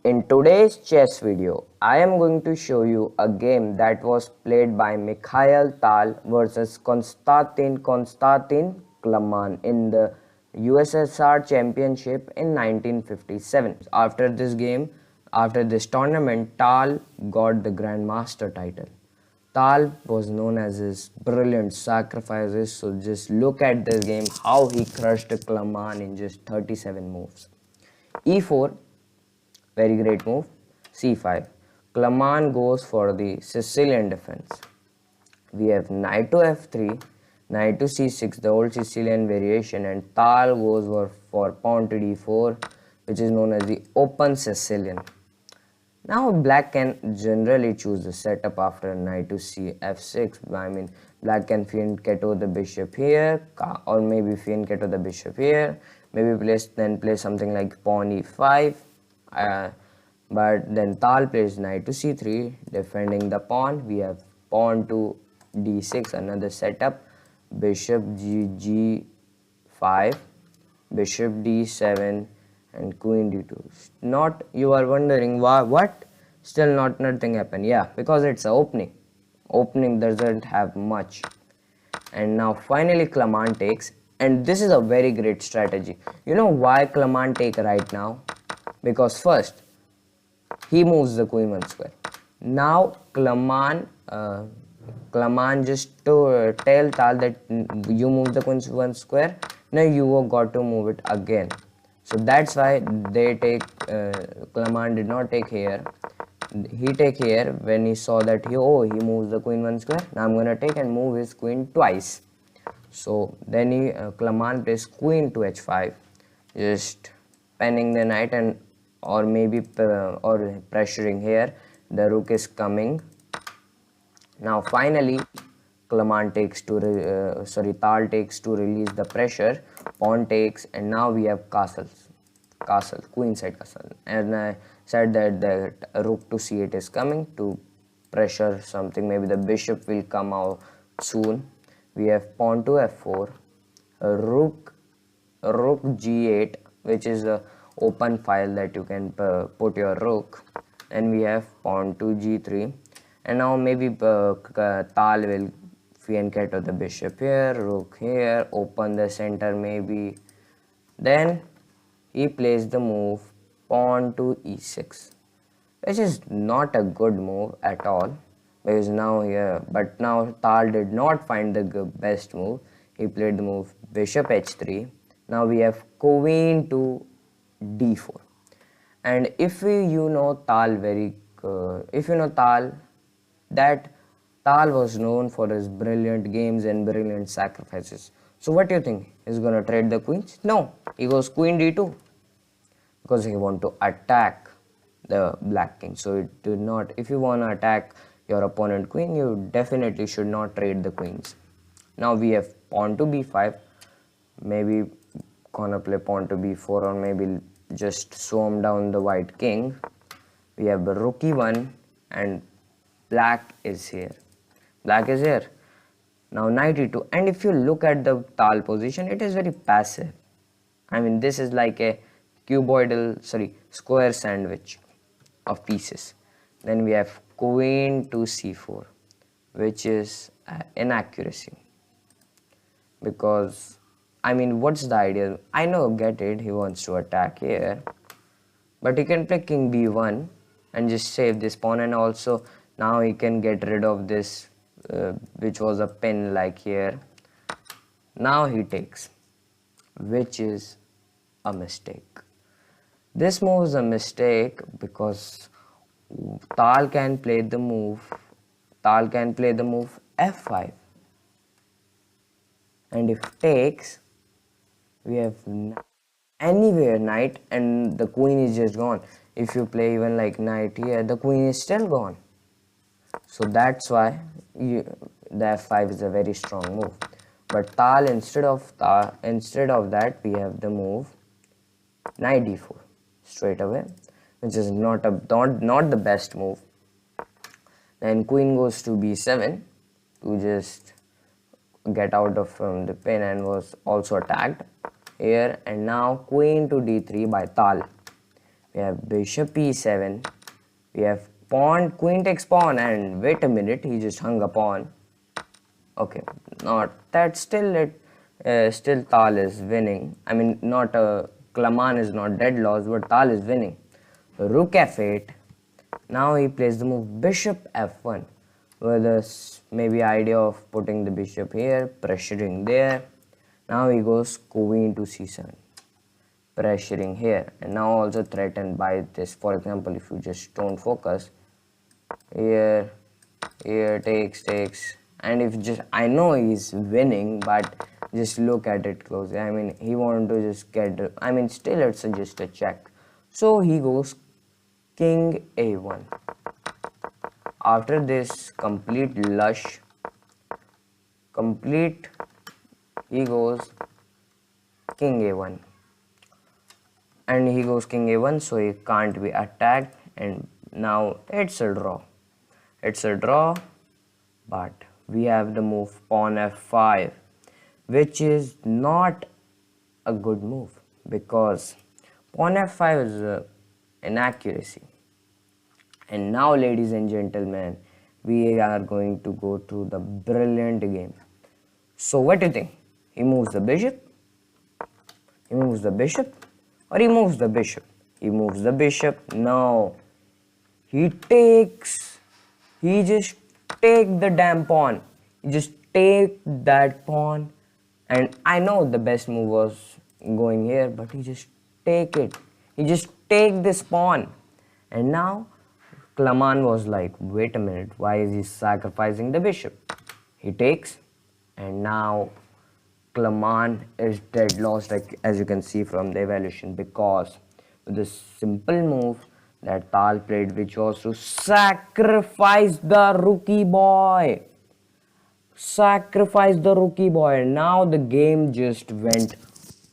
In today's chess video, I am going to show you a game that was played by Mikhail Tal versus Konstantin Klaman in the USSR Championship in 1957. After this tournament, Tal got the Grandmaster title. Tal was known as his brilliant sacrifices, so just look at this game how he crushed Klaman in just 37 moves. E4, very great move. C5. Klaman goes for the Sicilian defense. We have knight to f3, knight to c6, the old Sicilian variation, and Tal goes for pawn to d4, which is known as the open Sicilian. Now black can generally choose the setup after knight to c f6. I mean, black can fianchetto the bishop here, or maybe fianchetto the bishop here. Maybe play something like pawn e5. But then Tal plays knight to c3, defending the pawn. We have pawn to d6, another setup. Bishop g5, bishop d7, and queen d2. Not, you are wondering why, what? Still not nothing happened. Yeah, because it's a opening. Opening doesn't have much. And now finally Klaman takes, and this is a very great strategy. You know why Klaman take right now? Because first, he moves the queen one square. Now Klaman just to tell Tal that you move the queen one square. Now you got to move it again. So that's why they take. Klaman did not take here. He take here when he saw that he moves the queen one square. Now I'm gonna take and move his queen twice. So then Klaman plays queen to h5, just penning the knight and or maybe or pressuring here. The rook is coming. Now finally Klaman takes to Tal takes to release the pressure. Pawn takes, and now we have castle, queen side castle, and I said that the rook to c8 is coming to pressure something. Maybe the bishop will come out soon. We have pawn to f4, rook g8, which is a open file that you can put your rook, and we have pawn to g3, and now maybe Tal will fianchetto the bishop here, rook here, open the center maybe. Then he plays the move pawn to e6, which is not a good move at all, because now Tal did not find the best move. He played the move bishop h3. Now we have queen to d4, and if you know Tal that Tal was known for his brilliant games and brilliant sacrifices. So what do you think? He's gonna trade the queens? No, he goes queen d2 because he want to attack the black king. So it did not. If you want to attack your opponent queen, you definitely should not trade the queens. Now we have pawn to b5. Maybe gonna play pawn to b4, or maybe just swarm down the white king. We have rook e1, and black is here. Now knight e2, and if you look at the Tal position, it is very passive. I mean, this is like a square sandwich of pieces. Then we have queen to c4, which is inaccuracy, because I mean, what's the idea? I know, get it, he wants to attack here, but he can play king b1 and just save this pawn, and also now he can get rid of this which was a pin like here. Now he takes, which is a mistake. This move is a mistake because Tal can play the move f5, and if takes, we have anywhere knight, and the queen is just gone. If you play even like knight here, the queen is still gone. So that's why the f5 is a very strong move. But Tal, instead of that, we have the move knight d4 straight away, which is not the best move. Then queen goes to b7 to just get out of the pin, and was also attacked here. And now queen to d3 by Tal. We have bishop e7. We have pawn, queen takes pawn, and wait a minute, he just hung a pawn. Okay, not that. Still Tal is winning. I mean, not Klaman is not dead loss, but Tal is winning. Rook f8. Now he plays the move bishop f1, with this maybe idea of putting the bishop here, pressuring there. Now he goes queen to c7, pressuring here, and now also threatened by this. For example, if you just don't focus here, takes, and if just, I know he's winning, but just look at it closely. I mean, he wanted to just get, I mean, still it's just a check. So he goes king a1. After this complete, he goes king a1, and he goes king a1, so he can't be attacked, and now it's a draw. But we have the move pawn f5, which is not a good move, because pawn f5 is inaccuracy. And now, ladies and gentlemen, we are going to go through the brilliant game. So what do you think? He moves the bishop, or he moves the bishop? He moves the bishop. No, he just take the damn pawn. He just take that pawn. And I know the best move was going here, but he just take it. He just take this pawn. And now Klaman was like, wait a minute, why is he sacrificing the bishop? He takes, and now Klaman is dead lost, like as you can see from the evaluation, because this simple move that Tal played, which was to sacrifice the rookie boy. Now the game just went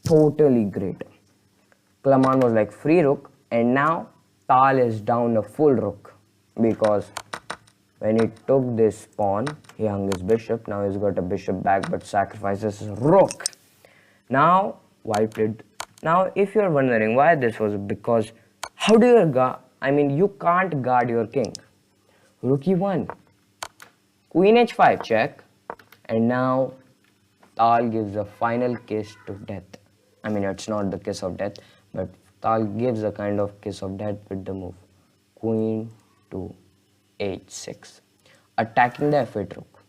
totally great. Klaman was like free rook, and now Tal is down a full rook, because when he took this pawn, he hung his bishop. Now he's got a bishop back, but sacrifices his rook. Now white played. Now if you're wondering why this was, because how do you guard? I mean, you can't guard your king. Rook e1, queen h5 check, and now Tal gives a final kiss to death. I mean, it's not the kiss of death, but Tal gives a kind of kiss of death with the move queen to h6, attacking the f8 rook,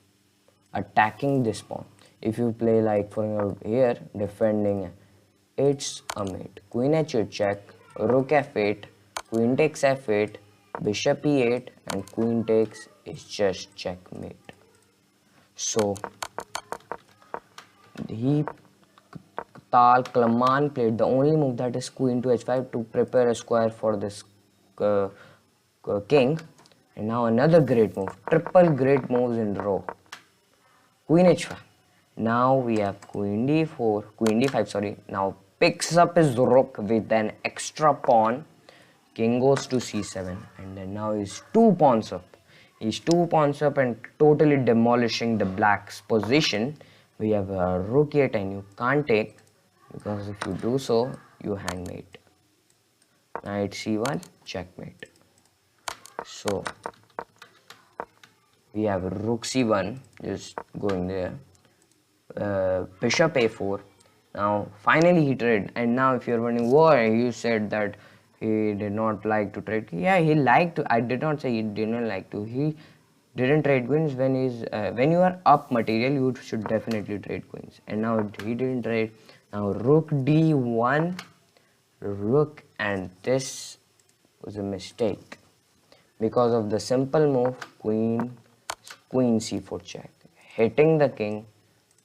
attacking this pawn. If you play like for example here, defending, it's a mate. Queen h8 check, rook f8, queen takes f8, bishop e8, and queen takes is just checkmate. So Tal Klaman played the only move, that is queen to h5, to prepare a square for this king. And now another great move, triple great moves in a row. Queen h5. Now we have queen d5, sorry. Now picks up his rook with an extra pawn. King goes to c7, and then now he's 2 pawns up. He's 2 pawns up and totally demolishing the black's position. We have a rook e8, and you can't take, because if you do so, you hangmate. Knight c1, checkmate. So we have rook c1 just going there, bishop a4. Now finally he traded, and now if you're wondering why you said that he did not like to trade, yeah, he liked to. I did not say he didn't like to. He didn't trade queens. When you are up material, you should definitely trade queens, and now he didn't trade. Now rook d1, rook, and this was a mistake because of the simple move queen c4 check, hitting the king,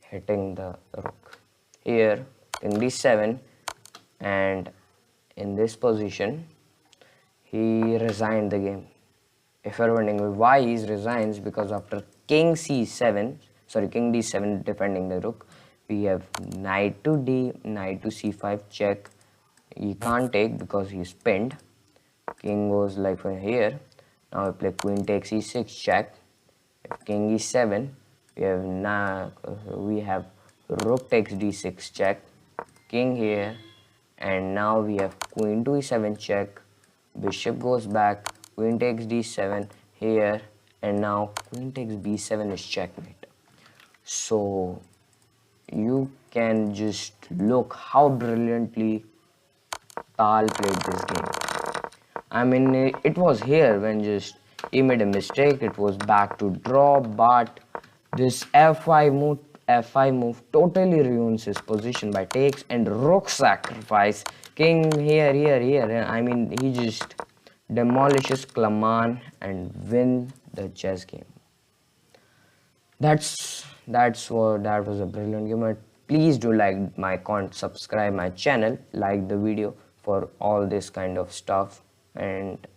hitting the rook. Here king d7, and in this position he resigned the game. If you're wondering why he resigns, because after king d7 defending the rook, we have knight to d, knight to c5 check. He can't take because he's pinned. King goes like from here. Now we play queen takes e6 check. If king e7, we have rook takes d6 check, king here, and now we have queen to e7 check, bishop goes back, queen takes d7 here, and now queen takes b7 is checkmate. So you can just look how brilliantly Tal played this game. I mean, it was here when just he made a mistake. It was back to draw, but this F5 move totally ruins his position by takes and rook sacrifice. King here. And I mean, he just demolishes Klaman and win the chess game. That was a brilliant game. Please do like my subscribe my channel, like the video for all this kind of stuff, and